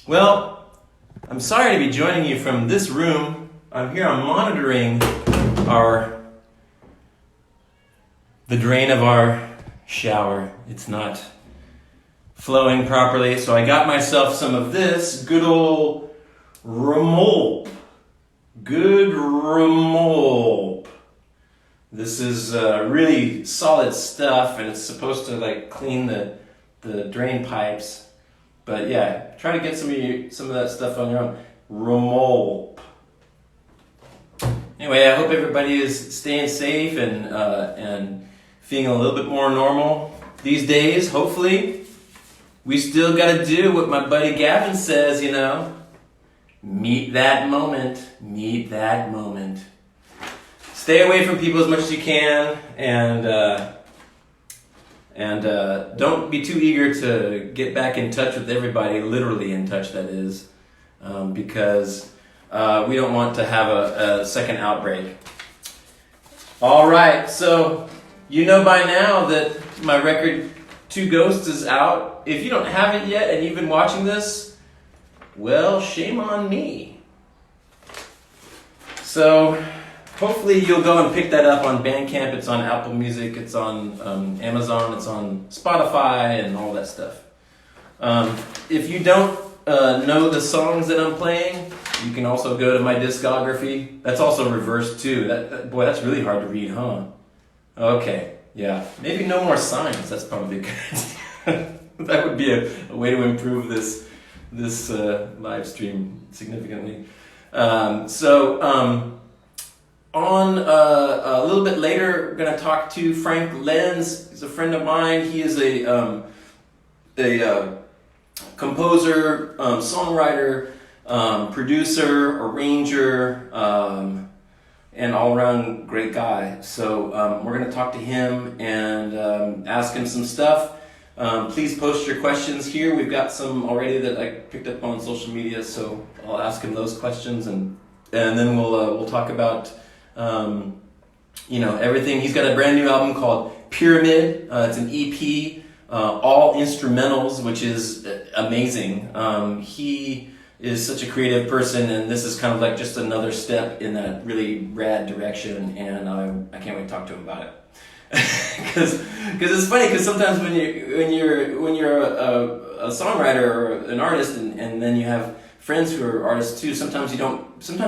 Well, I'm sorry to be joining you from this room. I'm monitoring the drain of our shower. It's not flowing properly, so I got myself some of this good old remolp. Good remolp. This is really solid stuff, and it's supposed to like clean the drain pipes. But yeah, try to get some of that stuff on your own. Remolp. Anyway, I hope everybody is staying safe and feeling a little bit more normal these days. Hopefully, we still got to do what my buddy Gavin says. Meet that moment. Meet that moment. Stay away from people as much as you can, and don't be too eager to get back in touch with everybody, literally in touch, that is, because we don't want to have a second outbreak. All right, so you know by now that my record, Two Ghosts, is out. If you don't have it yet and you've been watching this, well, shame on me. So hopefully you'll go and pick that up on Bandcamp. It's on Apple Music, it's on Amazon, it's on Spotify, and all that stuff. If you don't know the songs that I'm playing, you can also go to my discography. That's also reversed too. Boy, that's really hard to read, huh? Okay, yeah. Maybe no more signs. That's probably good. That would be a way to improve this live stream significantly. On a little bit later, we're going to talk to Frank Lenz. He's a friend of mine. He is a composer, songwriter, producer, arranger, and all-around great guy. So we're going to talk to him and ask him some stuff. Please post your questions here. We've got some already that I picked up on social media, so I'll ask him those questions, and then we'll talk about everything. He's got a brand new album called Pyramid. It's an EP, all instrumentals, which is amazing. He is such a creative person, and this is kind of like just another step in that really rad direction, and I can't wait to talk to him about it. Because it's funny, because sometimes when you're a songwriter or an artist, and then you have friends who are artists too, sometimes you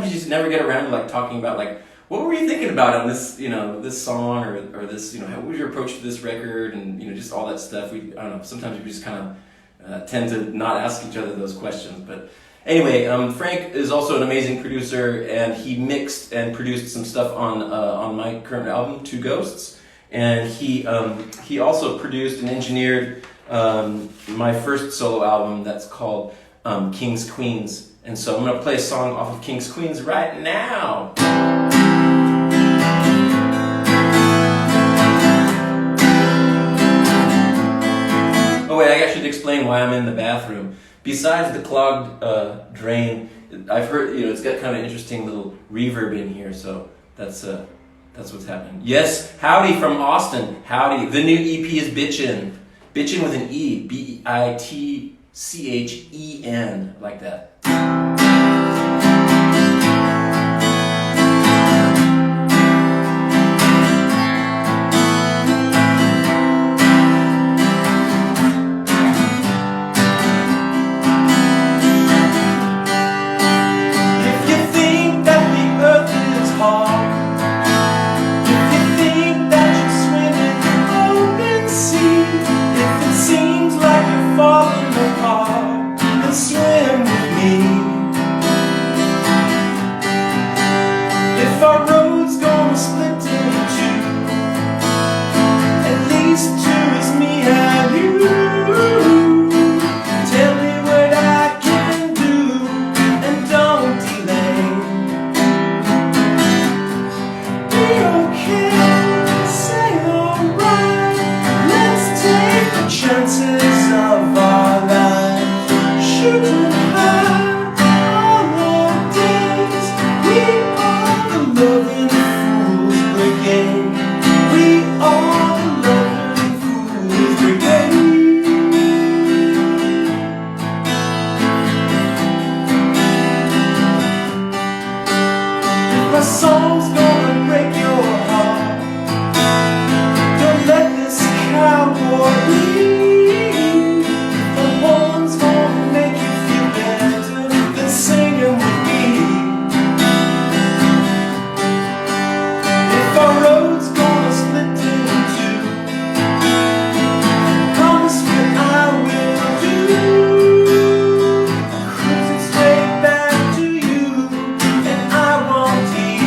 just never get around to like talking about like, what were you thinking about on this, this song or this, how was your approach to this record, and just all that stuff. I don't know, sometimes we just kind of tend to not ask each other those questions. But anyway, Frank is also an amazing producer, and he mixed and produced some stuff on my current album, Two Ghosts. And he also produced and engineered my first solo album that's called Kingsqueens. And so I'm going to play a song off of Kingsqueens right now. Oh wait, I should explain why I'm in the bathroom. Besides the clogged drain, I've heard, it's got kind of an interesting little reverb in here, so that's what's happening. Yes, howdy from Austin. Howdy. The new EP is Bitchin'. Bitchin' with an E. B-I-T-C-H-E-N. Like that. If you think that the earth is hard, seems like you're falling apart, and swim with me. My song's gonna break your heart. Don't let this cowboy leave. The horn's gonna make you feel better than singing with me. If our road's gonna split in two, promise me I will do. Cruising straight back to you, and I won't delay.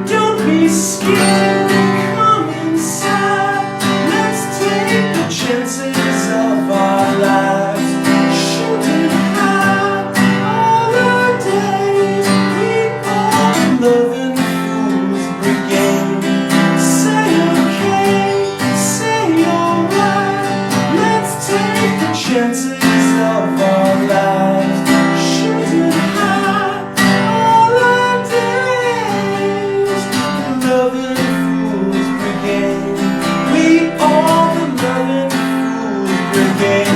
Don't be scared to come inside. Let's take the chances of our lives. Shooting high all our days. We are loving fools brigade. Say okay, say alright. Let's take the chances of our lives. Shooting high all our days. Loving fools brigade. We are the loving fools brigade.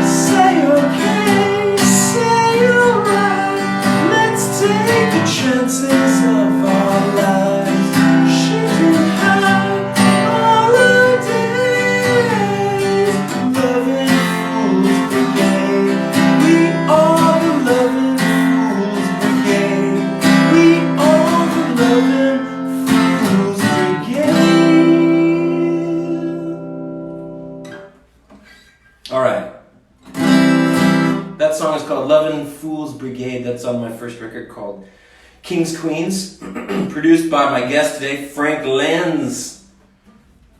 Say okay, say alright. Let's take the chances of our lives. Shooting high all our days. Loving fools brigade. We are the loving fools brigade. We are the loving fools brigade. All right. That song is called Lovin' Fools Brigade. That's on my first record called Kingsqueens, produced by my guest today, Frank Lenz.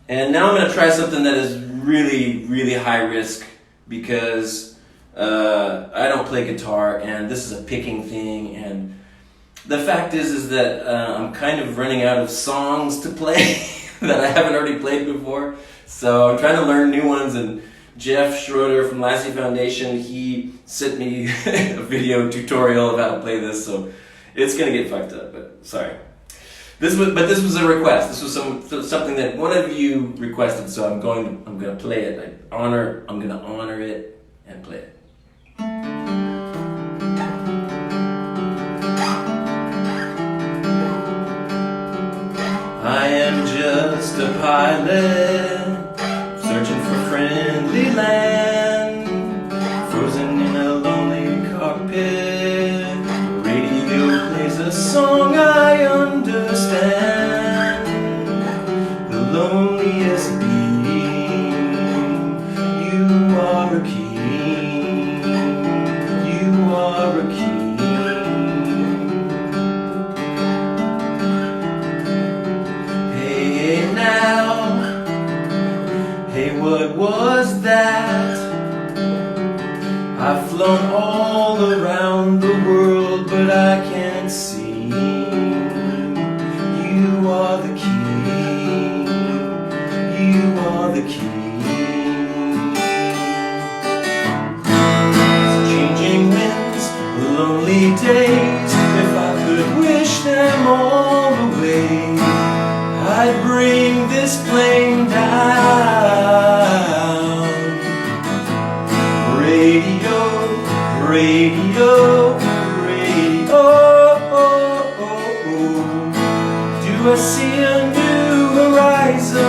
And now I'm going to try something that is really, really high risk because I don't play guitar and this is a picking thing. And the fact is that I'm kind of running out of songs to play that I haven't already played before. So I'm trying to learn new ones, and Jeff Schroeder from Lassie Foundation, he sent me a video tutorial of how to play this, so it's gonna get fucked up, but sorry. This was a request. This was something that one of you requested, so I'm gonna play it. I'm gonna honor it and play it. I am just a pilot, searching for friendly land, frozen in a lonely cockpit. Radio plays a song I understand. The loneliest being, you are a king. You are a king. Hey now. Hey, what was that? I've flown all around the world, but I can't see. You are the king. You are the king. Changing winds, lonely days. If I could wish them all away, I'd bring this plane down. Radio, radio, radio. Do I see a new horizon?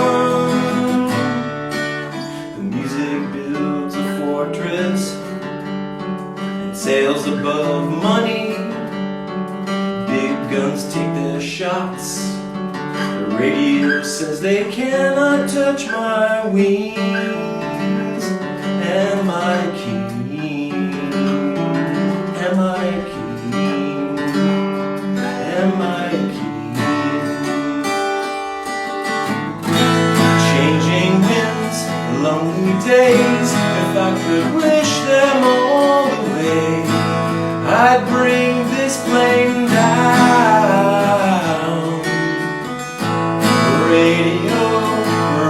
The music builds a fortress and sails above money. Big guns take their shots. The radio says they cannot touch my wings. Am I king? Am I king? Am I king? Changing winds, lonely days. If I could wish them all away, I'd bring this plane down. Radio,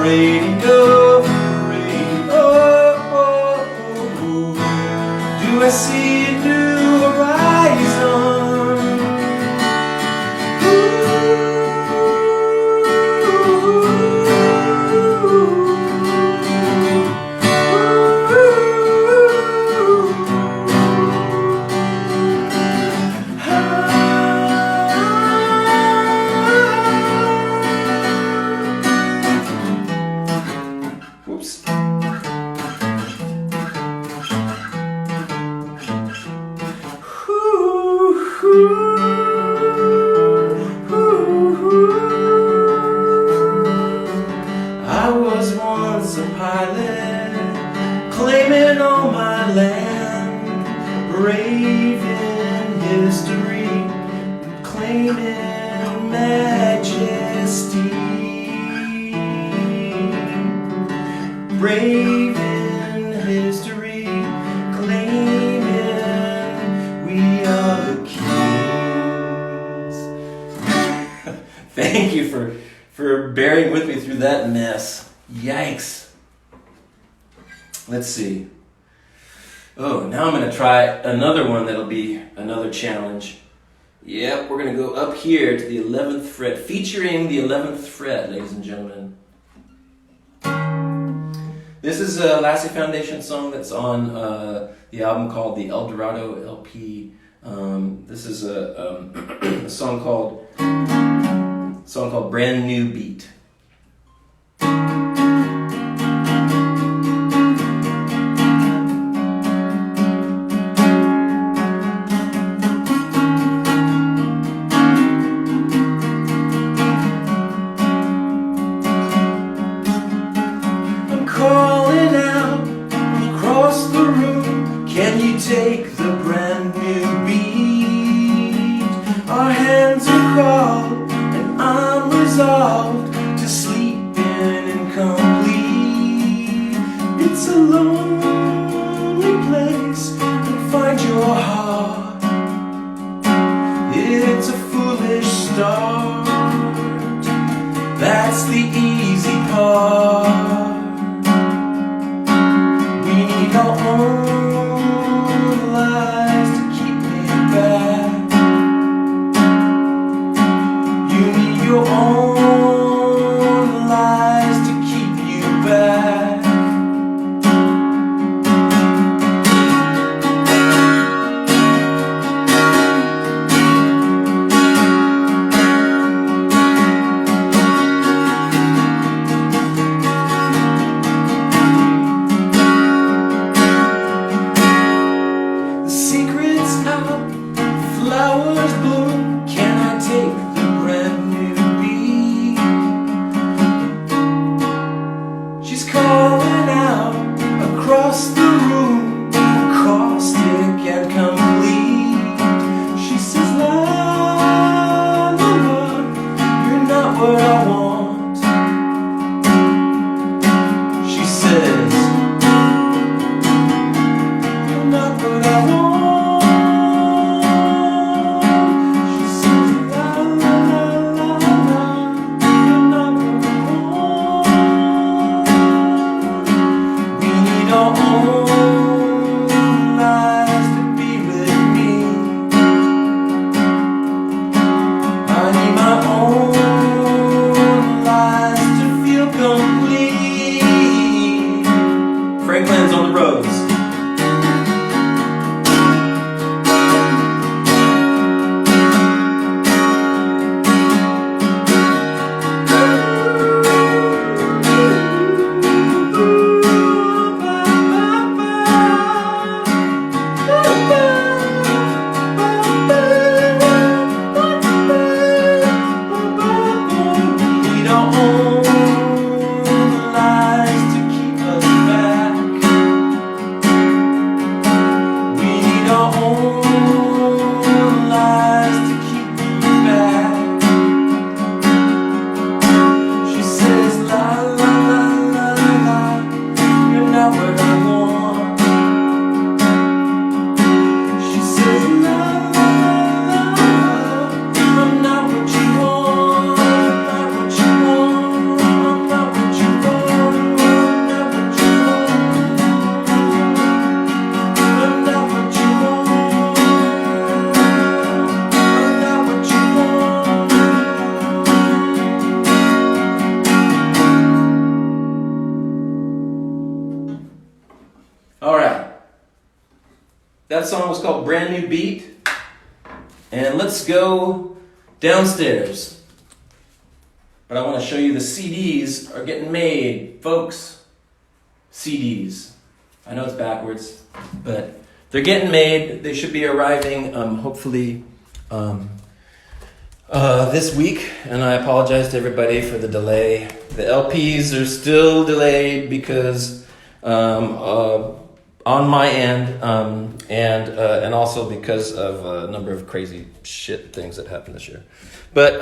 radio, radio. reign in majesty, brave in history, claiming we are the kings. Thank you for bearing with me through that mess. Yikes. Let's see. Oh, now I'm going to try another one that'll be another challenge. Yep, we're going to go up here to the 11th fret, featuring the 11th fret, ladies and gentlemen. This is a Lassie Foundation song that's on the album called the El Dorado LP. This is a song called Brand New Beat. Calling out across the room, can you take the brand new beat? Our hands are called and I'm resolved to sleep in incomplete. It's a lonely place and find your heart. It's a foolish start, that's the easy part. Our own lies to keep me back. You need your own lies to keep you back. Flowers bloom, can I take the brand new beat? She's calling out across the room, caustic and complete. She says, la, la, la, you're not what I want. She says, you're not what I want. Frank Lenz on the roads. That song was called Brand New Beat. And let's go downstairs. But I want to show you the CDs are getting made, folks. CDs. I know it's backwards, but they're getting made. They should be arriving hopefully this week. And I apologize to everybody for the delay. The LPs are still delayed because on my end, and also because of a number of crazy shit things that happened this year. But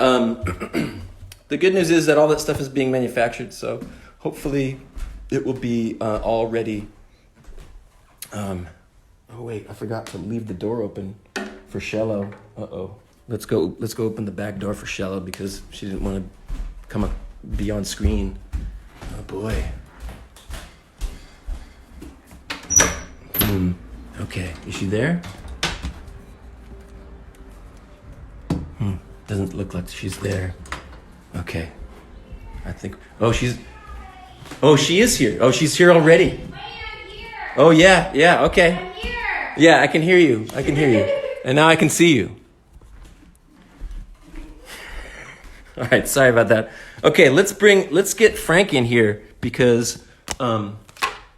the good news is that all that stuff is being manufactured, so hopefully it will be all ready. Oh wait, I forgot to leave the door open for Shello. Uh-oh. Let's go open the back door for Shello because she didn't want to be on screen. Oh boy. Okay, is she there? Doesn't look like she's there. Okay. I think she is here. Oh, she's here already. Wait, I'm here. Oh yeah, okay. I'm here. Yeah, I can hear you. And now I can see you. All right, sorry about that. Okay, let's get Frank in here because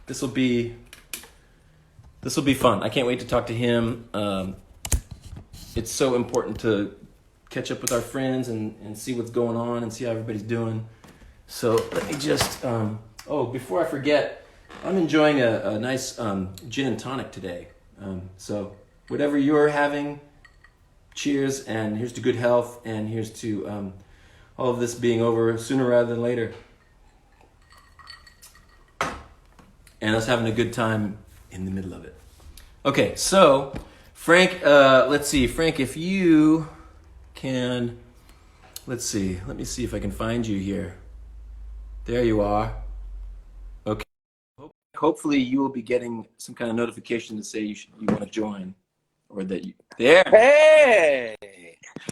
this will be fun. I can't wait to talk to him. It's so important to catch up with our friends and see what's going on and see how everybody's doing. So let me just before I forget, I'm enjoying a nice gin and tonic today. So whatever you're having, cheers, and here's to good health, and here's to all of this being over sooner rather than later. And us having a good time in the middle of it. Okay, so Frank, let's see. Frank, if you can, let me see if I can find you here. There you are. Okay. Hopefully you will be getting some kind of notification to say you want to join, or that you there. Hey,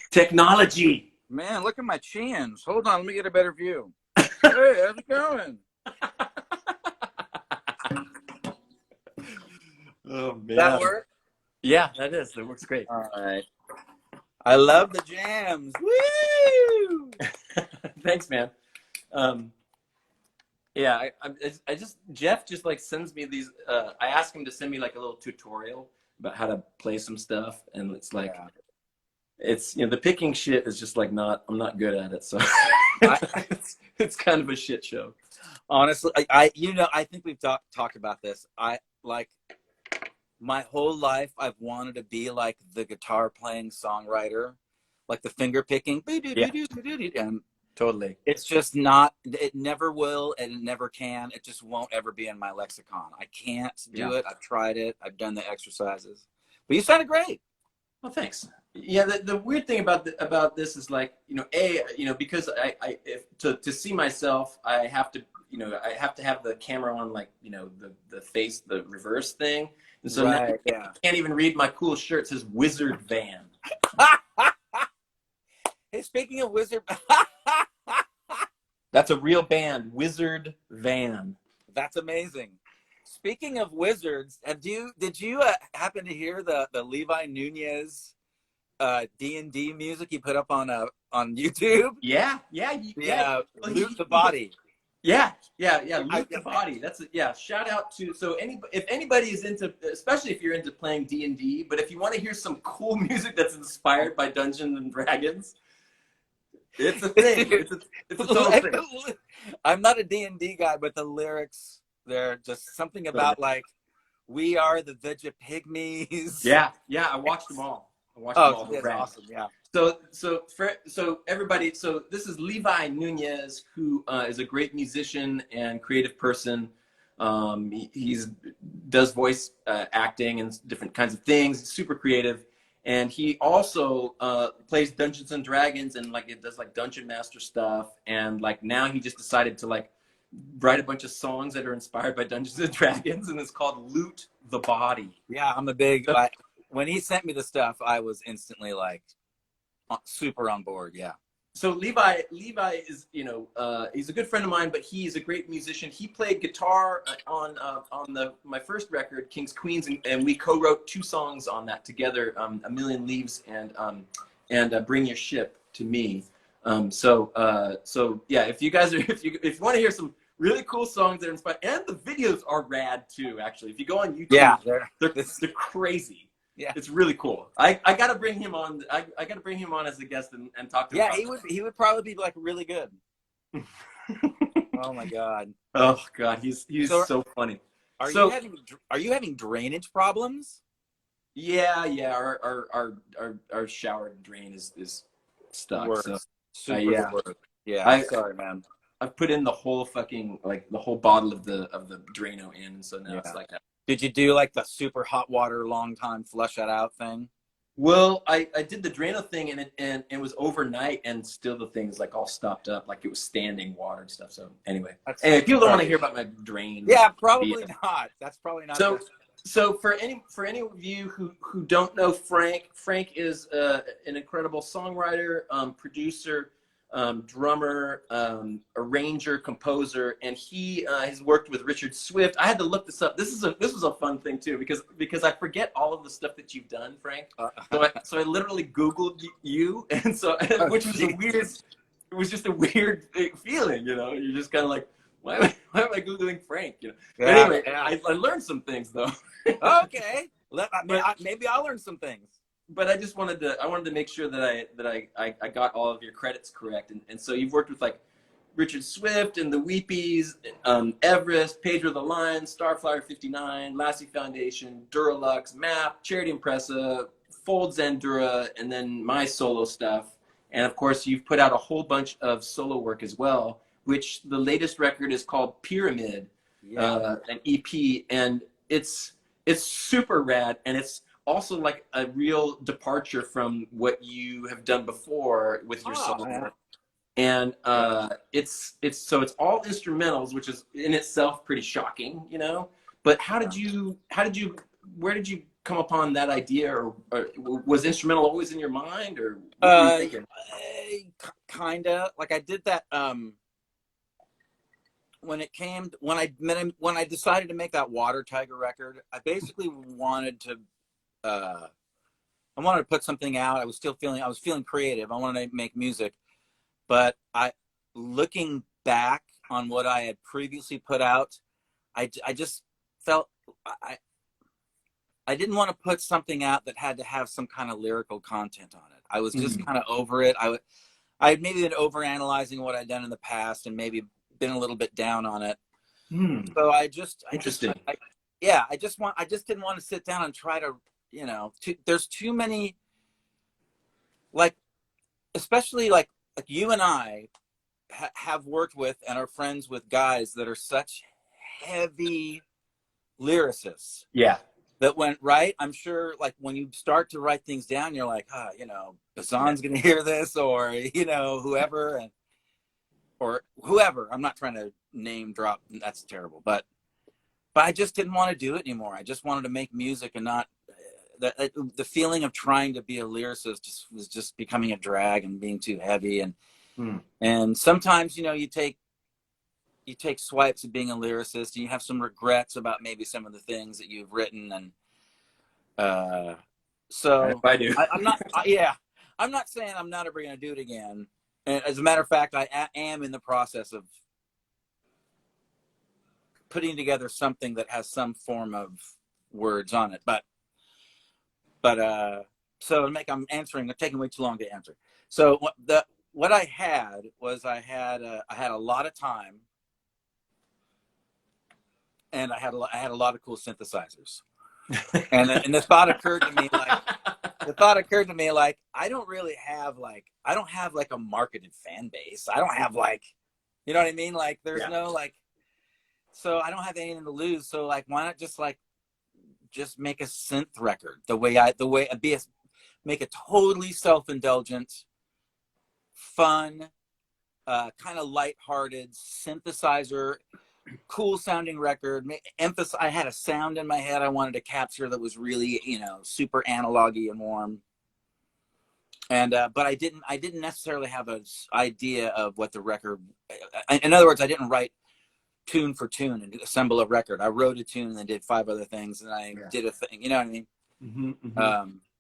Technology. man, look at my chins. Hold on, let me get a better view. Hey, how's it going? Oh man. That work? Yeah, that works great. All right. I love the jams. Woo! Thanks, man. Yeah, I just Jeff just like sends me these. I ask him to send me like a little tutorial about how to play some stuff, and it's like, it's the picking shit is just like I'm not good at it, so it's kind of a shit show. Honestly, I think we've talked about this. I like my whole life I've wanted to be like the guitar playing songwriter, like the finger picking. And Totally. it's just not, it never will and it never can. It just won't ever be in my lexicon. I can't do it. I've tried it. I've done the exercises. But you sounded great. Well, thanks. Yeah, the weird thing about this is like, because to see myself, I have to have the camera on, like, the face, the reverse thing. And so now I can't even read my cool shirt. It says Wizard Van. Hey, speaking of Wizard, That's a real band, Wizard Van. that's amazing. Speaking of wizards, did you happen to hear the Levi Nunez D&D music he put up on YouTube? Yeah. Luke the Body. Yeah, Luke the Body. Shout out to, if anybody is into, especially if you're into playing D&D, but if you want to hear some cool music that's inspired by Dungeons and Dragons, it's a thing. It's a total thing. I'm not a D&D guy, but the lyrics, they're just something about like, we are the Pygmies. Yeah, I watched them all. That's awesome. Yeah. So everybody, this is Levi Nunez, who is a great musician and creative person. He does voice acting and different kinds of things. He's super creative, and he also plays Dungeons and Dragons and it does like Dungeon Master stuff. And like now he just decided to like write a bunch of songs that are inspired by Dungeons and Dragons, and it's called Loot the Body. Yeah, I'm a big. When he sent me the stuff, I was instantly like super on board. Yeah. So Levi is, he's a good friend of mine, but he's a great musician. He played guitar on my first record, Kingsqueens, and we co-wrote 2 songs on that together, A Million Leaves and Bring Your Ship to Me. So yeah, if you want to hear some really cool songs that are inspired, and the videos are rad too. Actually, if you go on YouTube, they're crazy. Yeah, it's really cool. I gotta bring him on. I gotta bring him on as a guest and talk to him. Yeah, he would probably be like really good. Oh my god. Oh god, he's so funny. Are So you having drainage problems? yeah, our shower drain is stuck. So Worst. Super the yeah, worst. Yeah, I'm I sorry, man. I've put in the whole fucking like the whole bottle of the Drano in, and so now Yeah. it's like that. Did you do like the super hot water, long time flush that out thing? Well, I did the Drano thing, and it was overnight, and still the thing is like all stopped up, like it was standing water and stuff. So anyway, people don't want to hear about my drain. Yeah, probably not. That's probably not. So, so for any of you who don't know Frank, Frank is an incredible songwriter, producer, drummer, arranger, composer, and he has worked with Richard Swift. I had to look this up. This was a fun thing too because I forget all of the stuff that you've done, Frank. So I literally Googled you, and so which was a weird. It was just a weird feeling, you know. You're just kind of like, why am I Googling Frank? You know. Yeah, But anyway, yeah. I learned some things though. Okay. Maybe I'll learn some things. But I just wanted to make sure that I got all of your credits correct. And so you've worked with like Richard Swift and the Weepies, Everest, Pedro the Lion, Starflyer 59, Lassie Foundation, Duralux, MAP, Charity Impressa, Folds Endura, and then my solo stuff. And of course, you've put out a whole bunch of solo work as well, which the latest record is called Pyramid, an EP, and it's super rad, and it's also like a real departure from what you have done before with your solo work. And it's all instrumentals, which is in itself pretty shocking, you know. But where did you come upon that idea, or was instrumental always in your mind, or what were you thinking? Kinda. Like I did that when I decided to make that Water Tiger record. I basically wanted to put something out. I was feeling creative. I wanted to make music, but looking back on what I had previously put out, I just felt I didn't want to put something out that had to have some kind of lyrical content on it. I was just kind of over it. I had maybe been overanalyzing what I'd done in the past and maybe been a little bit down on it. So I just didn't want to sit down and try to, you know, there's too many, like, especially like you and I have worked with and are friends with guys that are such heavy lyricists. Yeah. That went right. I'm sure, like, when you start to write things down, you're like, you know, Hassan's going to hear this, or, you know, whoever. I'm not trying to name drop. That's terrible. But I just didn't want to do it anymore. I just wanted to make music and not the feeling of trying to be a lyricist was just becoming a drag and being too heavy. And sometimes, you know, you take swipes at being a lyricist, and you have some regrets about maybe some of the things that you've written. And so I do. I'm not saying I'm not ever going to do it again. And as a matter of fact, I am in the process of putting together something that has some form of words on it. But I'm taking way too long to answer. So what I had was I had a lot of time. And I had a lot of cool synthesizers, and the thought occurred to me like I don't have like a marketed fan base. I don't have like, you know what I mean? Like there's no like, so I don't have anything to lose. So like, why not just make a synth record make a totally self-indulgent, fun, kind of lighthearted synthesizer. Cool sounding record. I had a sound in my head I wanted to capture that was really, you know, super analogy and warm. And but I didn't necessarily have an idea of what the record. In other words, I didn't write tune for tune and assemble a record. I wrote a tune and then did 5 other things, and I did a thing. You know what I mean?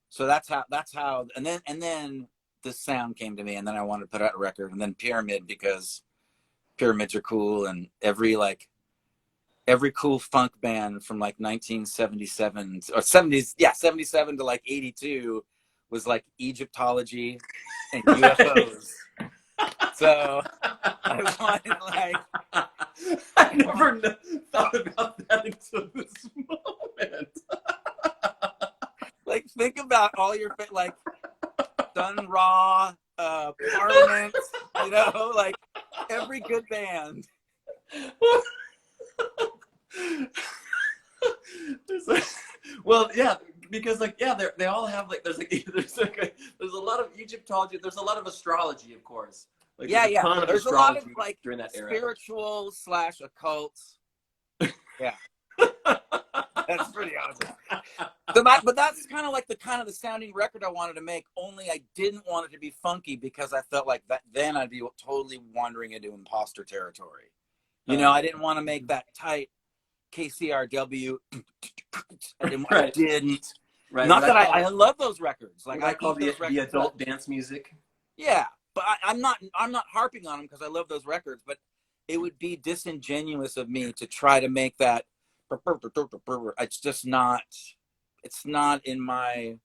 So that's how. And then the sound came to me, and then I wanted to put out a record, and then Pyramid, because pyramids are cool, and every cool funk band from like 1977 or 70s, 77 to like 82 was like Egyptology and UFOs. So I wanted like I never thought about that until this moment. Like, think about all your like Sun Ra, Parliament, you know, like every good band. Well, yeah, because like yeah, they all have like there's a lot of Egyptology. There's a lot of astrology, of course. Like Yeah, there's a ton of there's a lot of astrology like during that era. spiritual / occult. Yeah, that's pretty awesome. But that's kind of like the sounding record I wanted to make. Only I didn't want it to be funky because I felt like that then I'd be totally wandering into imposter territory. You know, I didn't want to make that tight KCRW. I didn't. Right. Not that I love those records. Like I call those the adult dance music. Yeah, but I'm not harping on them because I love those records. But it would be disingenuous of me to try to make that. It's just not. It's not in my.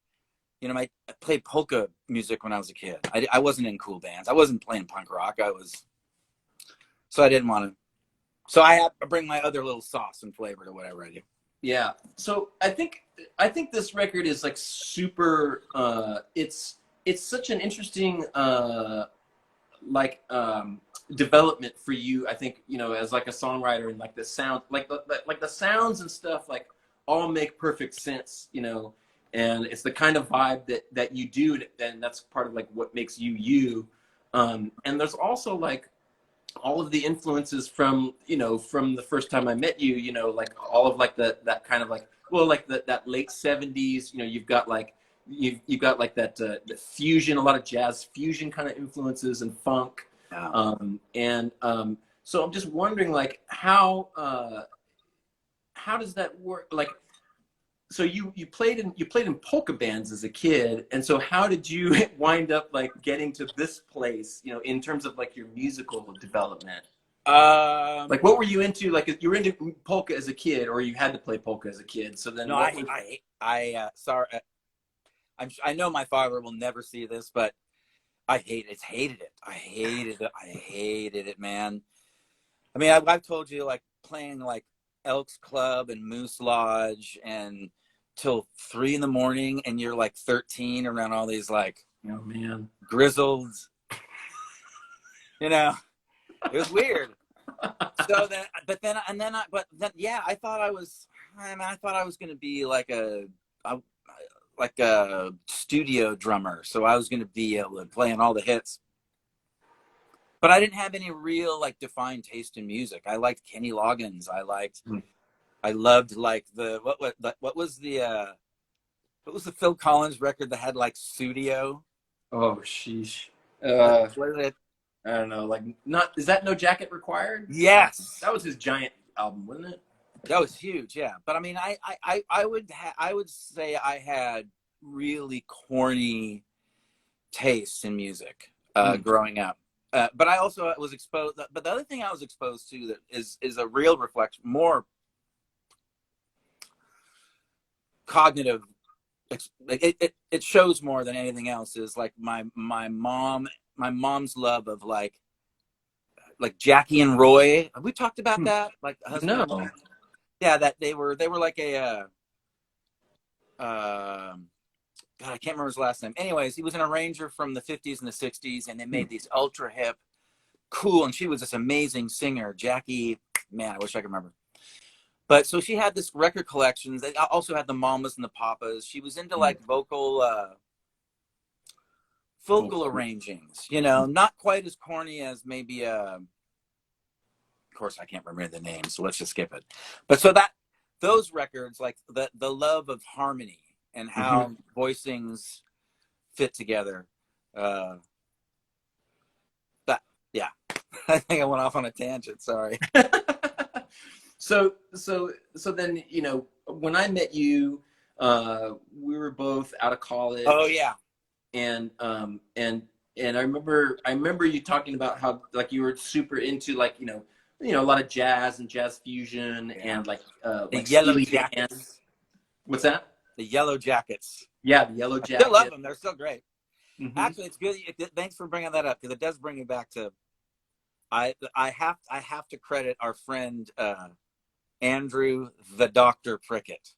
You know, I played polka music when I was a kid. I wasn't in cool bands. I wasn't playing punk rock. So I didn't want to. So I have to bring my other little sauce and flavor to whatever I do. Yeah. So I think this record is like super. It's such an interesting development for you. I think as like a songwriter and like the sound, like the sounds and stuff, like all make perfect sense. And it's the kind of vibe that you do, and that's part of like what makes you. And there's also like all of the influences from the first time I met you, like all of like that kind of like, well, like that late 70s, you've got like that the fusion, a lot of jazz fusion kind of influences and funk. So I'm just wondering like how does that work? Like, so you played in polka bands as a kid, and so how did you wind up like getting to this place, in terms of like your musical development? Like what were you into? Like you were into polka as a kid, or you had to play polka as a kid? So then, no, sorry, I know my father will never see this, but I hated it. I hated it, man. I mean, I've told you, like playing like Elks Club and Moose Lodge and till 3 a.m, and you're like 13 around all these like, oh man, grizzled, it was weird. So then, yeah, I thought I was going to be like a studio drummer. So I was going to be able to play on all the hits. But I didn't have any real like defined taste in music. I liked Kenny Loggins. I loved like what was the Phil Collins record that had like Studio? Oh sheesh. What is it? I don't know. Like, is that No Jacket Required? Yes, that was his giant album, wasn't it? That was huge, yeah. But I mean, I would say I had really corny tastes in music growing up. But I also was exposed. But the other thing I was exposed to that is a real reflection, more cognitive. It shows more than anything else. Is like my mom's love of like Jackie and Roy. Have we talked about that? Like husband and wife? Yeah, that they were like a God, I can't remember his last name. Anyways, he was an arranger from the 50s and the 60s, and they made these ultra hip, cool, and she was this amazing singer, Jackie. Man, I wish I could remember. But so she had this record collection. They also had the Mamas and the Papas. She was into like vocal arrangings, not quite as corny as maybe of course I can't remember the name, so let's just skip it. But so those records, like the love of harmony and how voicings fit together. Yeah. I think I went off on a tangent, sorry. So then, when I met you, we were both out of college. Oh yeah. And I remember you talking about how like you were super into like, a lot of jazz and jazz fusion and like the Yellow Jackets. What's that? The Yellow Jackets. Yeah, the Yellow Jackets. I still love them. They're still great. Actually, it's good. Thanks for bringing that up because it does bring me back to. I have to credit our friend Andrew the Doctor Prickett.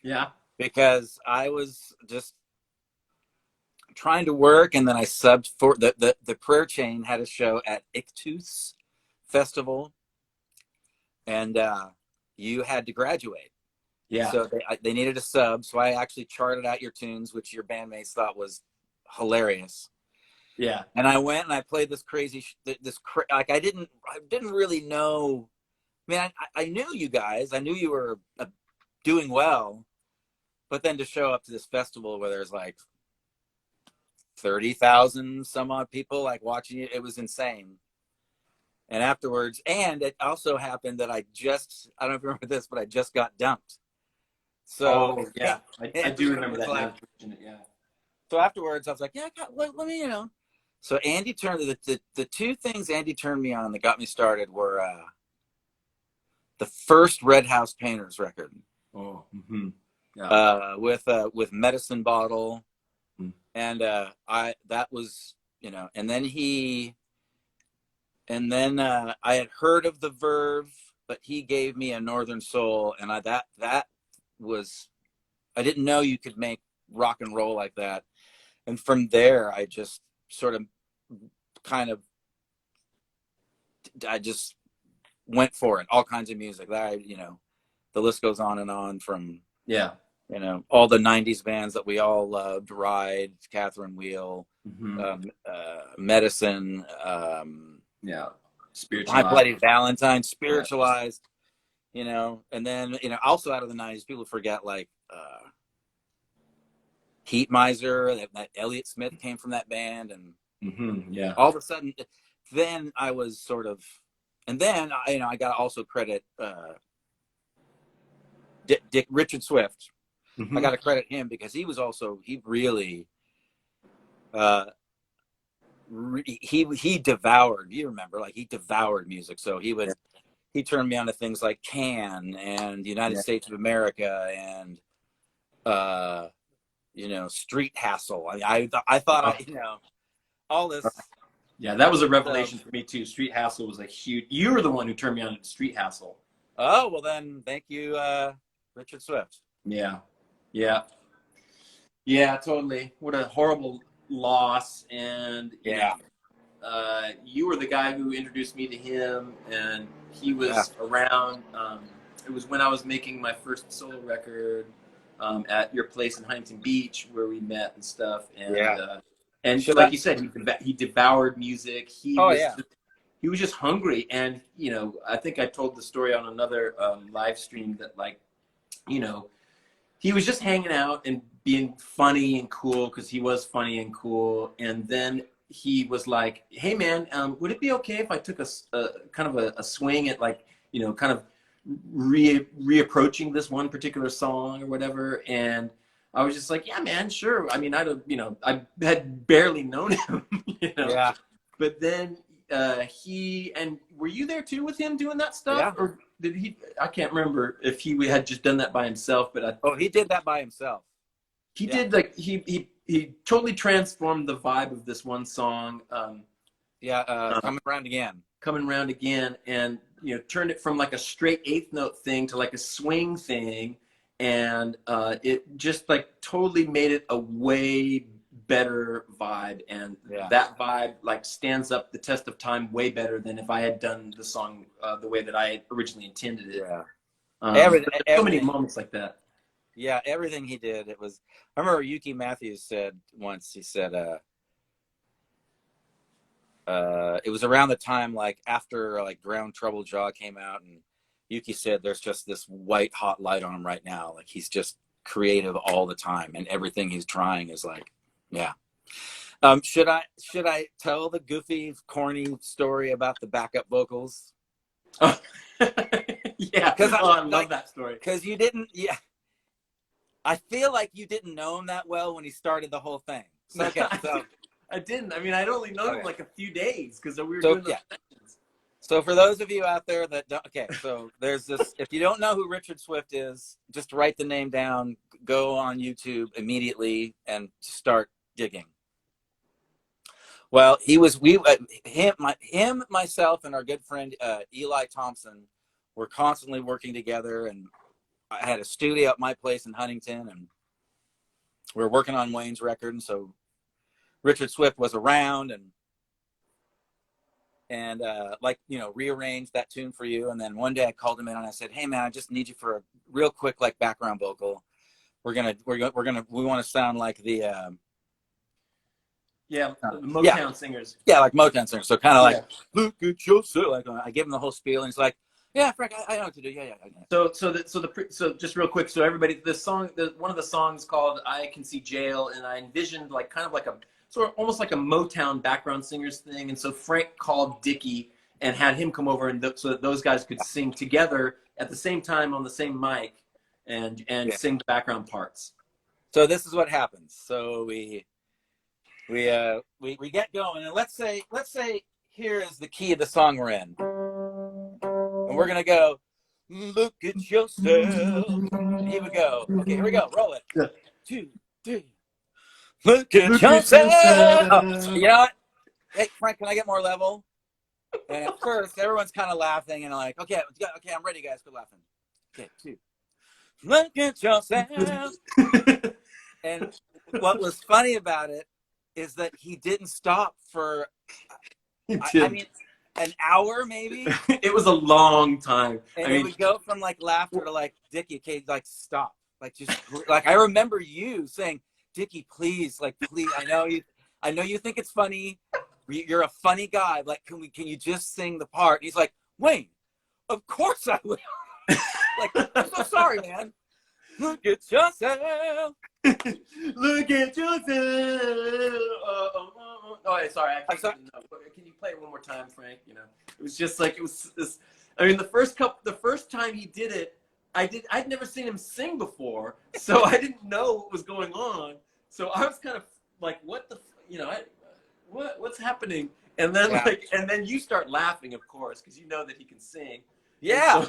Yeah. Because I was just trying to work, and then I subbed for the Prayer Chain had a show at Ictus Festival, and you had to graduate. Yeah. So they needed a sub, so I actually charted out your tunes, which your bandmates thought was hilarious. Yeah. And I went and I played this crazy, like I didn't really know. I mean, I knew you guys. I knew you were doing well. But then to show up to this festival where there's like 30,000 some odd people like watching it, it was insane. And afterwards, and it also happened that I don't know if you remember this, but I just got dumped. So yeah, I do remember that. Like, yeah. So afterwards, I was like, yeah, let me, So Andy turned the two things Andy turned me on that got me started were the first Red House Painters record. Oh. Mm-hmm. Yeah. With Medicine Bottle, and that was, and then I had heard of the Verve, but he gave me a Northern Soul, and that was, I didn't know you could make rock and roll like that, and from there I just sort of I just went for it, all kinds of music that the list goes on and on from all the 90s bands that we all loved, Ride, Catherine Wheel, Medicine, Spiritualized. High Bloody Valentine, Spiritualized, and then, also out of the 90s, people forget like Heat Miser, that Elliott Smith came from that band, and all of a sudden, then I was sort of, and then, I got to also credit Richard Swift. I got to credit him because he really, he devoured, you remember, like he devoured music. So he turned me on to things like Can and United States of America and, Street Hassle. I thought, all this. Yeah, that was a revelation for me too. Street Hassle was a huge, you were the one who turned me on to Street Hassle. Oh, well then, thank you, Richard Swift. Yeah, totally. What a horrible loss. And you were the guy who introduced me to him, and he was around. It was when I was making my first solo record at your place in Huntington Beach, where we met and stuff. And and like you said, he devoured music. He was just hungry. And I think I told the story on another live stream that, like, he was just hanging out and being funny and cool, because he was funny and cool. And then he was like, hey man, would it be okay if I took a kind of a swing at, like, kind of reapproaching this one particular song or whatever? And I was just like, yeah man, sure. I mean, I had barely known him, but then and were you there too with him doing that stuff? Or did he? I can't remember if he had just done that by himself, but he did that by himself. He did, like, he totally transformed the vibe of this one song. Coming Around Again, and turned it from like a straight eighth note thing to like a swing thing, and it just like totally made it a way better vibe, and that vibe like stands up the test of time way better than if I had done the song the way that I had originally intended it. So many moments like that. Yeah, everything he did, it was. I remember Yuki Matthews said once. He said, it was around the time, like, after like Ground Trouble Jaw came out, and Yuki said, "There's just this white hot light on him right now. Like, he's just creative all the time, and everything he's trying is like, yeah." Should I tell the goofy, corny story about the backup vocals? Yeah, because I love that story. Because you didn't, I feel like you didn't know him that well when he started the whole thing. Okay, so I didn't. I mean, I'd only known him like a few days because we were doing the sessions. So for those of you out there that don't, so there's this. If you don't know who Richard Swift is, just write the name down. Go on YouTube immediately and start digging. Well, him, myself, and our good friend Eli Thompson were constantly working together, and I had a studio at my place in Huntington, and we were working on Wayne's record, and so Richard Swift was around, and like, you know, rearranged that tune for you. And then one day I called him in and I said, "Hey man, I just need you for a real quick like background vocal. We want to sound like the Motown singers. Yeah, like Motown singers. So kind of like, Yeah. look at yourself. Like I gave him the whole spiel, and he's like, "Yeah, Frank, I know what to do. Yeah." So just real quick, so everybody, one of the songs called "I Can See Jail," and I envisioned like kind of like a sort of almost like a Motown background singers thing, and so Frank called Dickie and had him come over, and so that those guys could sing together at the same time on the same mic, and sing the background parts. So this is what happens. So we get going, and let's say here is the key of the song we're in, and we're gonna go, look at yourself. Here we go. Okay, here we go. Roll it. Yeah. 2, 3. Look at yourself. Oh, you know what? Hey, Frank, can I get more level? And at first, everyone's kind of laughing and like, okay, I'm ready, guys. Quit laughing. Okay, 2. Look at yourself. And what was funny about it is that he didn't stop for, I mean, an hour maybe. It was a long time. And it would go from like laughter to like, Dickie, okay, like stop. Like just like I remember you saying, Dickie, please, like please, I know you think it's funny. You're a funny guy. Like, can you just sing the part? And he's like, Wayne, of course I will. Like, I'm so sorry, man. Look at yourself. Look at yourself. Oh, sorry. I'm sorry. Can you play it one more time, Frank? You know, it was just like, it was this. I mean, the first time he did it, I'd never seen him sing before, so I didn't know what was going on. So I was kind of like, what the, you know, what's happening? And then and then you start laughing, of course, because you know that he can sing. Yeah.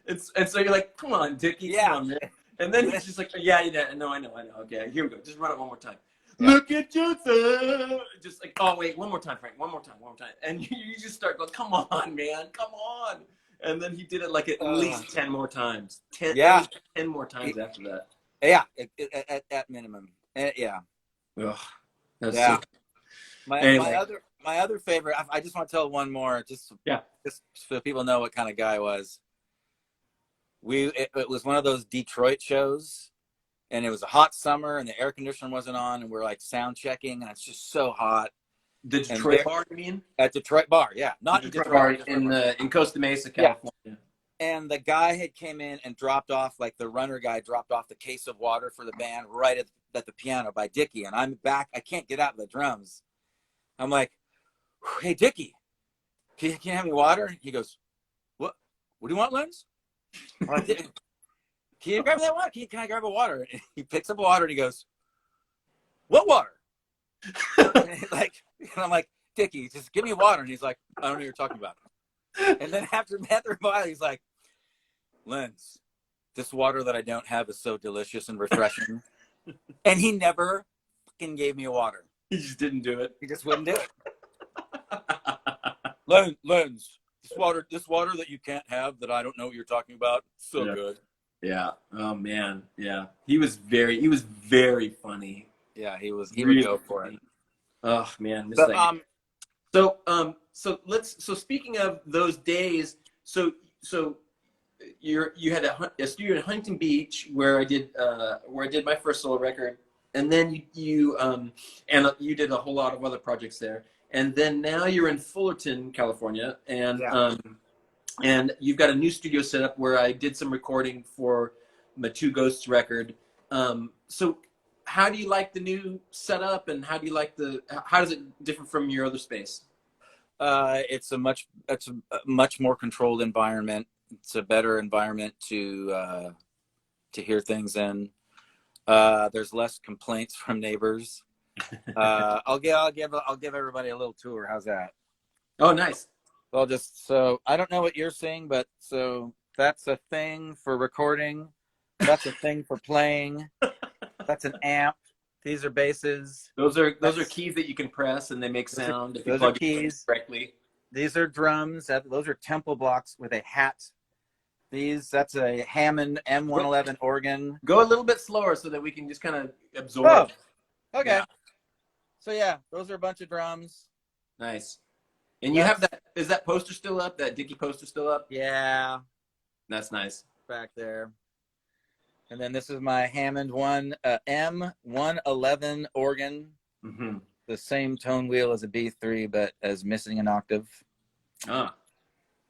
And so you're like, come on, Dickie, come on, man. And then he's just like, yeah, no, I know. Okay, here we go. Just run it one more time. Yeah. Look at yourself. Just like, oh wait, one more time, Frank. One more time. And you just start going, come on, man, come on. And then he did it like at least 10 more times. 10 more times after that. Yeah, at minimum. Yeah. Ugh, yeah. So... My other favorite. I just want to tell one more, just so people know what kind of guy I was. It was one of those Detroit shows, and it was a hot summer, and the air conditioner wasn't on, and we're like sound checking, and it's just so hot. The Detroit bar, you mean? At Detroit bar, yeah, not the Detroit bar in Costa Mesa, California. Yeah. And the guy had came in and dropped off, like the runner guy dropped off the case of water for the band right at the piano by Dickie, and I'm back. I can't get out of the drums. I'm like, hey, Dickie, can you have me water? He goes, what do you want, Lenz? Like, can you grab that water? Can I grab a water? And he picks up water and he goes, what water? And I'm like, Dickie, just give me water. And he's like, I don't know what you're talking about. And then after a while, he's like, Lenz, this water that I don't have is so delicious and refreshing. And he never fucking gave me a water. He just didn't do it. He just wouldn't do it. Lenz, this water that you can't have, that I don't know what you're talking about, so good. Yeah. Oh man. Yeah. He was very funny. Yeah, he would go for it. Oh man. So speaking of those days, so you had a studio in Huntington Beach where I did my first solo record, and then you did a whole lot of other projects there. And then now you're in Fullerton, California, and you've got a new studio set up where I did some recording for my Two Ghosts record. So how do you like the new setup, and how does it differ from your other space? It's a much more controlled environment. It's a better environment to hear things in. There's less complaints from neighbors. I'll give everybody a little tour. How's that? Oh, nice. Well, so I don't know what you're seeing, but so that's a thing for recording. That's a thing for playing. That's an amp. These are basses. Those are keys that you can press and they make sound if you Those are plug it keys. correctly. These are drums. Those are temple blocks with a hat. That's a Hammond M111 organ. Go a little bit slower so that we can just kind of absorb. Oh, okay. Yeah. So yeah, those are a bunch of drums. Nice. And you have that, is that poster still up? That Dickie poster still up? Yeah. That's nice. Back there. And then this is my Hammond M111 organ. Mm-hmm. The same tone wheel as a B3, but as missing an octave. Ah.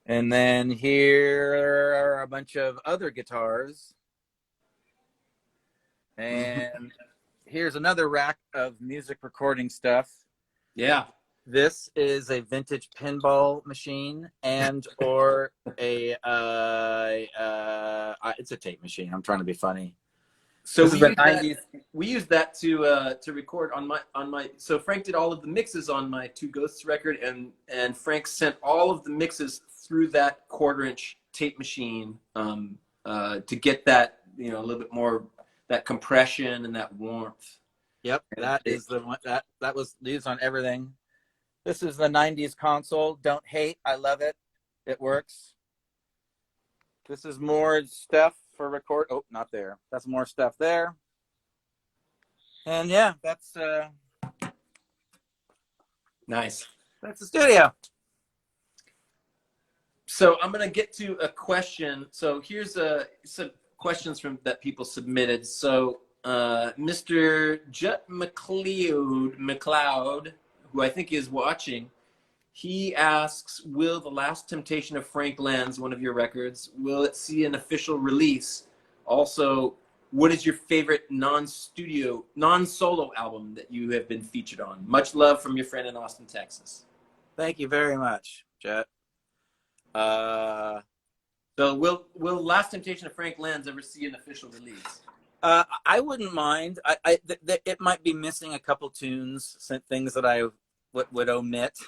And then here are a bunch of other guitars. And here's another rack of music recording stuff. Yeah. This is a vintage pinball machine and or it's a tape machine. I'm trying to be funny. So this is the 90s. We used that to record on my. So Frank did all of the mixes on my Two Ghosts record, and Frank sent all of the mixes through that 1/4-inch tape machine to get that, you know, a little bit more that compression and that warmth. Yep, that is the one that was used on everything. This is the 90s console. Don't hate. I love it. It works. This is more stuff for record. Oh, not there. That's more stuff there. And yeah, that's Nice. That's the studio. So I'm gonna get to a question. So here's some questions that people submitted. So Mr. Jut McLeod, who I think is watching, he asks, will The Last Temptation of Frank Lenz, one of your records, will it see an official release? Also, what is your favorite non-solo album that you have been featured on? Much love from your friend in Austin, Texas. Thank you very much, Jet. So will Last Temptation of Frank Lenz ever see an official release? I wouldn't mind. It might be missing a couple tunes, things that I would omit.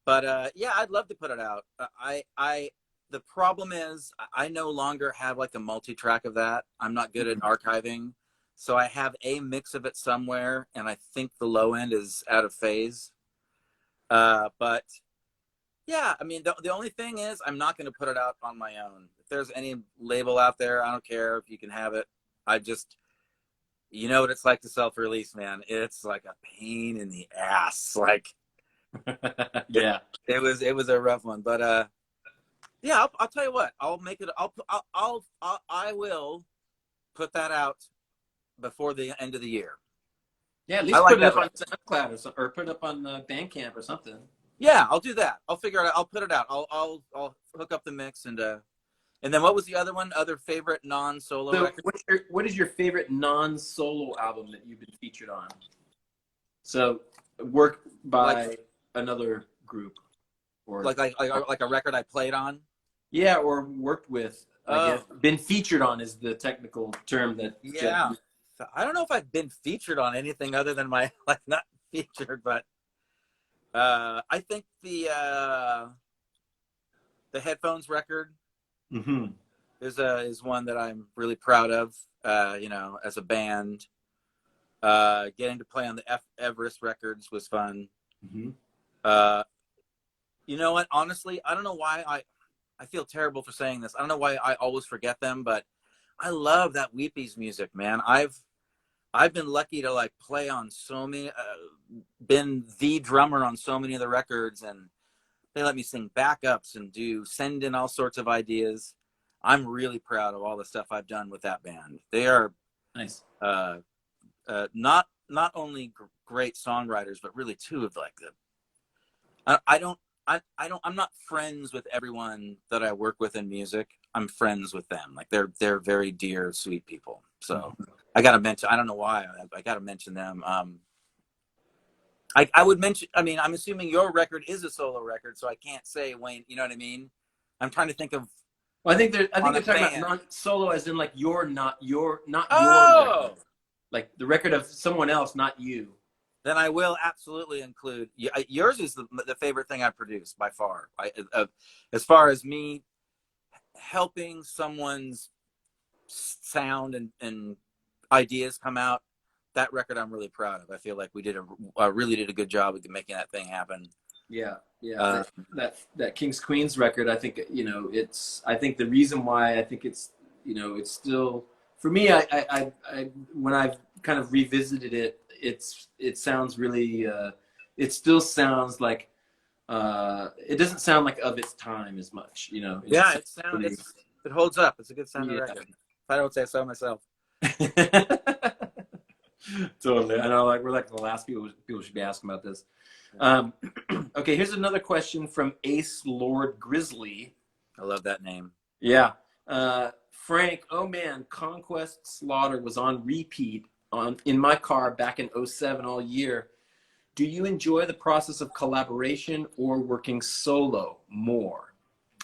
But yeah, I'd love to put it out. The problem is I no longer have like a multi-track of that. I'm not good at archiving. So I have a mix of it somewhere, and I think the low end is out of phase. But yeah, I mean, the only thing is I'm not going to put it out on my own. If there's any label out there, I don't care if you can have it. You know what it's like to self-release, man. It's like a pain in the ass. Like, yeah, it was a rough one, but yeah, I'll tell you what. I'll make it. I will put that out before the end of the year. Yeah, at least put it up on SoundCloud or put it up on Bandcamp or something. Yeah, I'll do that. I'll figure it out. I'll put it out. I'll hook up the mix and then what was the other one? Other favorite non-solo record? What is your favorite non-solo album that you've been featured on? So work by another group, or like a record I played on. Yeah, or worked with. I guess. Been featured on is the technical term that. Yeah, I don't know if I've been featured on anything other than my not featured, but I think the Headphones record is one that I'm really proud of. You know, as a band, getting to play on the Everest records was fun. You know what? Honestly, I don't know why I feel terrible for saying this. I don't know why I always forget them, but I love that Weepies music, man. I've been lucky to like play on so many, been the drummer on so many of the records, and they let me sing backups and send in all sorts of ideas. I'm really proud of all the stuff I've done with that band. They are nice. Not only great songwriters, but really two of like I'm not friends with everyone that I work with in music. I'm friends with them. Like they're very dear, sweet people. So I got to mention, I don't know why I got to mention them. I would mention, I mean, I'm assuming your record is a solo record, so I can't say Wayne, you know what I mean? I'm trying to think of. Well, I think they're talking about non-solo as in like not your record. Like the record of someone else, not you. Then I will absolutely include yours is the favorite thing I produced by far. As far as me helping someone's sound and ideas come out. That record I'm really proud of. I feel like we really did a good job of making that thing happen. Yeah, yeah. Uh, That Kingsqueens record, I think, I think the reason why I think it's, it's still, for me, I when I've kind of revisited it, it sounds really, it still sounds like, it doesn't sound like of its time as much, yeah, really, it holds up. It's a good sounding yeah. record. If I don't say so myself. Totally. I know, like, we're like the last people should be asking about this. Okay, here's another question from Ace Lord Grizzly. I love that name. Yeah. Frank, oh man, Conquest Slaughter was on repeat in my car back in '07 all year. Do you enjoy the process of collaboration or working solo more?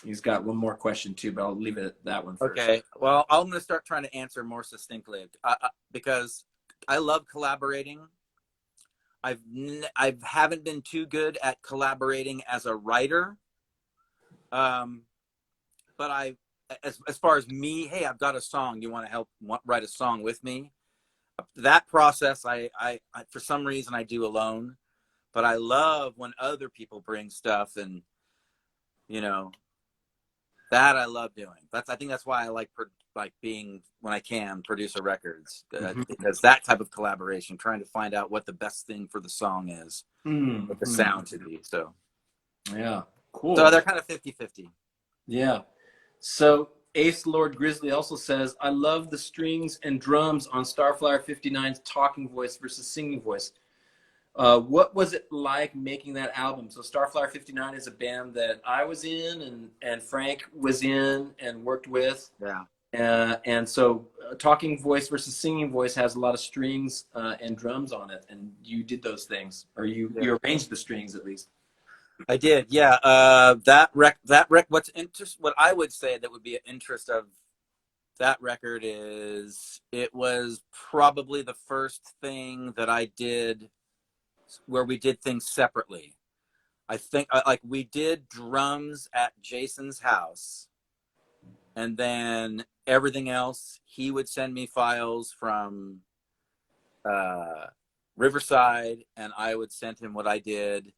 He's got one more question too, but I'll leave it at that one first. Okay. Well, I'm going to start trying to answer more succinctly because I love collaborating. I haven't been too good at collaborating as a writer. But as far as me, hey, I've got a song. You want to write a song with me? That process, I for some reason I do alone. But I love when other people bring stuff, and that I love doing. I think that's why I like being, when I can, producer records, because that type of collaboration, trying to find out what the best thing for the song is, what the sound should be. So yeah, cool. So they're kind of 50-50. Yeah. So Ace Lord Grizzly also says, I love the strings and drums on Starflyer 59's talking voice versus singing voice. What was it like making that album? So Starflyer 59 is a band that I was in and Frank was in and worked with. Yeah. And so talking voice versus singing voice has a lot of strings and drums on it. And you did those things, or you arranged the strings at least. I did, yeah. What I would say that would be an interest of that record is it was probably the first thing that I did where we did things separately. I think like we did drums at Jason's house, and then everything else, he would send me files from Riverside, and I would send him what I did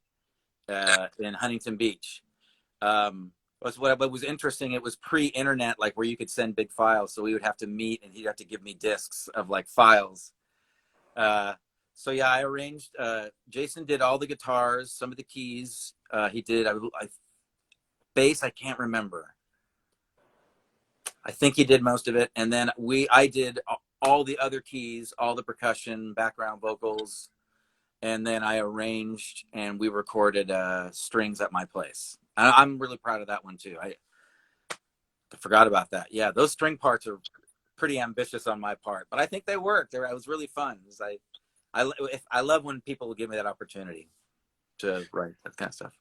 in Huntington Beach. What was interesting, it was pre-internet, like where you could send big files, so we would have to meet and he'd have to give me discs of like files. So yeah, I arranged, Jason did all the guitars, some of the keys, he did, bass, I can't remember. I think he did most of it, and then I did all the other keys, all the percussion, background vocals, and then I arranged and we recorded strings at my place. I'm really proud of that one too. I forgot about that. Yeah, those string parts are pretty ambitious on my part, but I think they worked. It was really fun. I love when people give me that opportunity to write that kind of stuff.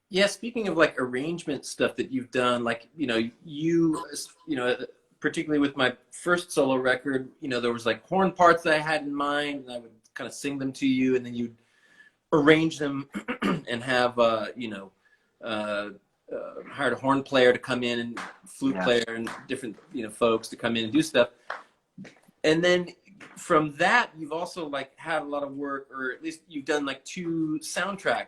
Yeah, speaking of like arrangement stuff that you've done, like, particularly with my first solo record, there was like horn parts that I had in mind, and I would kind of sing them to you, and then you'd arrange them and have, hired a horn player to come in and flute player and different, folks to come in and do stuff. And then from that, you've also like had a lot of work, or at least you've done like 2 soundtrack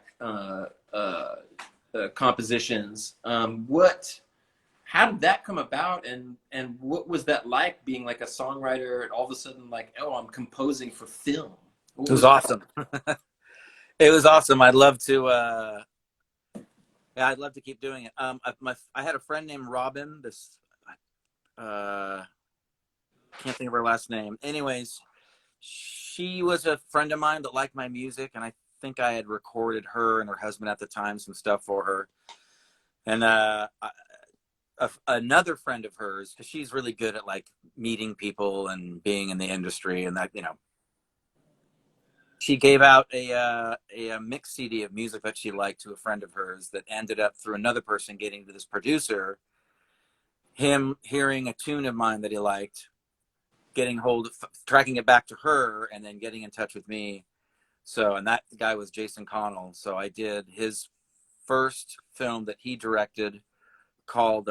compositions. How did that come about, and what was that like, being like a songwriter and all of a sudden like, oh, I'm composing for film? It was awesome. It was awesome. I'd love to keep doing it. I had a friend named Robin. Can't think of her last name. Anyways, she was a friend of mine that liked my music, and I think I had recorded her and her husband at the time some stuff for her. And another friend of hers, because she's really good at like meeting people and being in the industry, and that, she gave out a mix CD of music that she liked to a friend of hers that ended up, through another person, getting to this producer, him hearing a tune of mine that he liked, tracking it back to her, and then getting in touch with me. So, and that guy was Jason Connell. So I did his first film that he directed called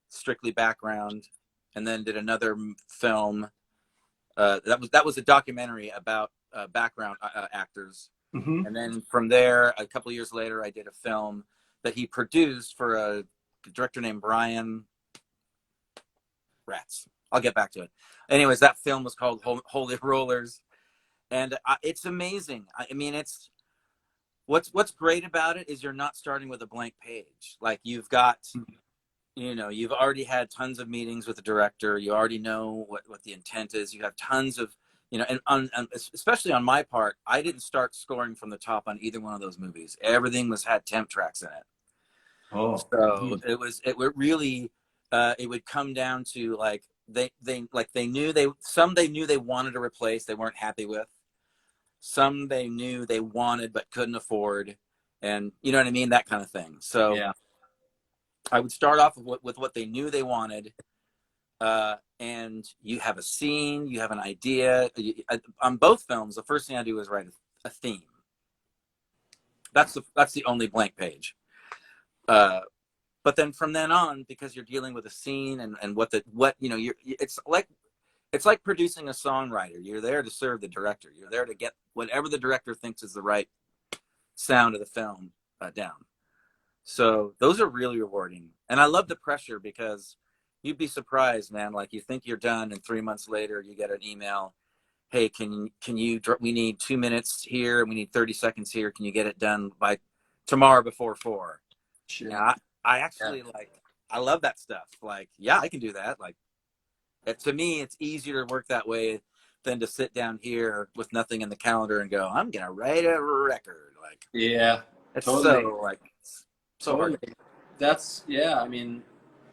Strictly Background, and then did another film that was a documentary about background actors. Mm-hmm. And then from there, a couple of years later, I did a film that he produced for a director named Brian Rats. I'll get back to it. Anyways, that film was called Holy Rollers, and it's amazing. I mean, it's what's great about it is you're not starting with a blank page. Like you've got, you've already had tons of meetings with the director. You already know what the intent is. You have tons of, and especially on my part, I didn't start scoring from the top on either one of those movies. Everything had temp tracks in it. Oh, so it really, it would come down to like they knew they wanted to replace, they weren't happy with. Some they knew they wanted but couldn't afford, and you know what I mean, that kind of thing. So yeah. I would start off with what they knew they wanted, and you have a scene, you have an idea. On both films, the first thing I do is write a theme. That's the only blank page. But then from then on, because you're dealing with a scene and it's like producing a songwriter. You're there to serve the director. You're there to get whatever the director thinks is the right sound of the film down. So those are really rewarding. And I love the pressure because you'd be surprised, man. Like you think you're done and 3 months later you get an email. Hey, we need 2 minutes here and we need 30 seconds here. Can you get it done by tomorrow before 4? Sure. Yeah, I actually I love that stuff. Like, yeah, I can do that. Like, to me, it's easier to work that way than to sit down here with nothing in the calendar and go, I'm gonna write a record. Like, yeah, it's totally. so hard. That's I mean,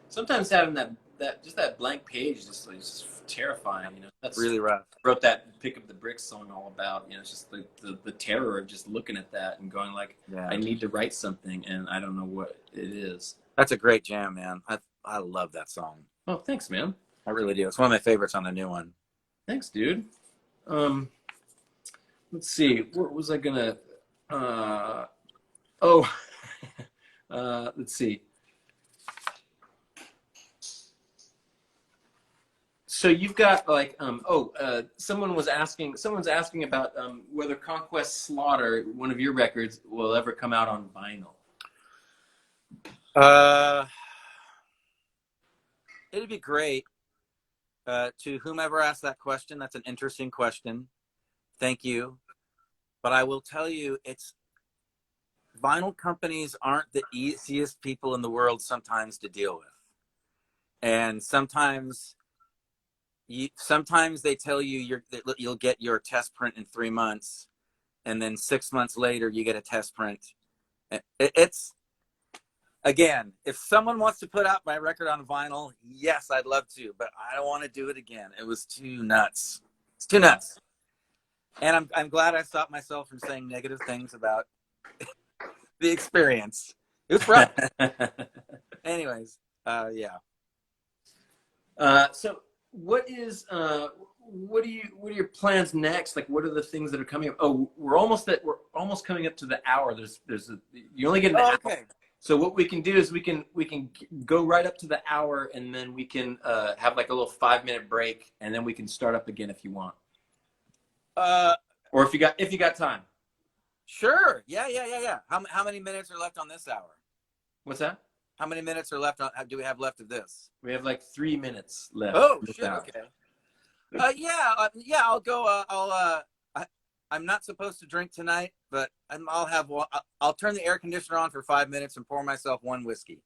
sometimes having that blank page is just terrifying. That's Really rough. Wrote that "Pick Up the Bricks" song all about. It's just the terror of just looking at that and going like, I need to write something and I don't know what it is. That's a great jam, man. I love that song. Oh, thanks, man. I really do. It's one of my favorites on the new one. Thanks, dude. Let's see. What was I gonna? Let's see. So you've got like someone's asking about whether Conquest Slaughter, one of your records, will ever come out on vinyl. It'd be great. To whomever asked that question, that's an interesting question. Thank you. But I will tell you, vinyl companies aren't the easiest people in the world sometimes to deal with. And sometimes they tell you you'll get your test print in 3 months, and then 6 months later you get a test print. It's again, if someone wants to put out my record on vinyl, yes, I'd love to, but I don't want to do it again. It was too nuts. It's too nuts. And I'm glad I stopped myself from saying negative things about the experience. It was rough. Anyways, yeah. So what are your plans next? Like, what are the things that are coming up? Oh, we're almost coming up to the hour. You only get an hour. Okay. So what we can do is we can go right up to the hour, and then we can have like a little 5-minute break, and then we can start up again if you want. Or if you got time. Sure. Yeah. How many minutes are left on this hour? What's that? How many minutes are left do we have left of this? We have like 3 minutes left. Oh shit. Okay. I'll go. I'm not supposed to drink tonight, but I'll have one. I'll turn the air conditioner on for 5 minutes and pour myself one whiskey.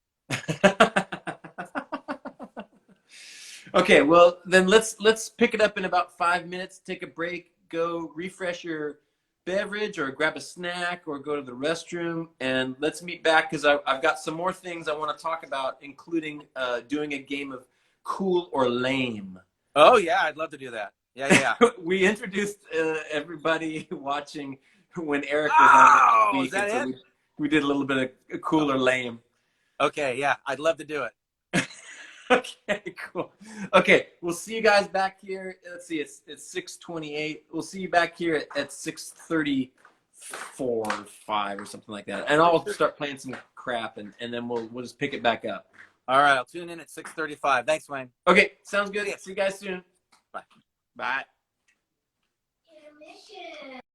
Okay, well then let's pick it up in about 5 minutes. Take a break, go refresh your beverage, or grab a snack, or go to the restroom, and let's meet back because I've got some more things I want to talk about, including doing a game of Cool or Lame. Oh yeah, I'd love to do that. Yeah. We introduced everybody watching when Eric was on. Is that it? We did a little bit of Cool or Lame. Okay, yeah, I'd love to do it. Okay, cool. Okay, we'll see you guys back here. Let's see, it's 6:28. We'll see you back here at 6:34 or 5 or something like that. And I'll start playing some crap, and then we'll just pick it back up. All right, I'll tune in at 6:35. Thanks, Wayne. Okay, sounds good. See you guys soon. Bye. Bye.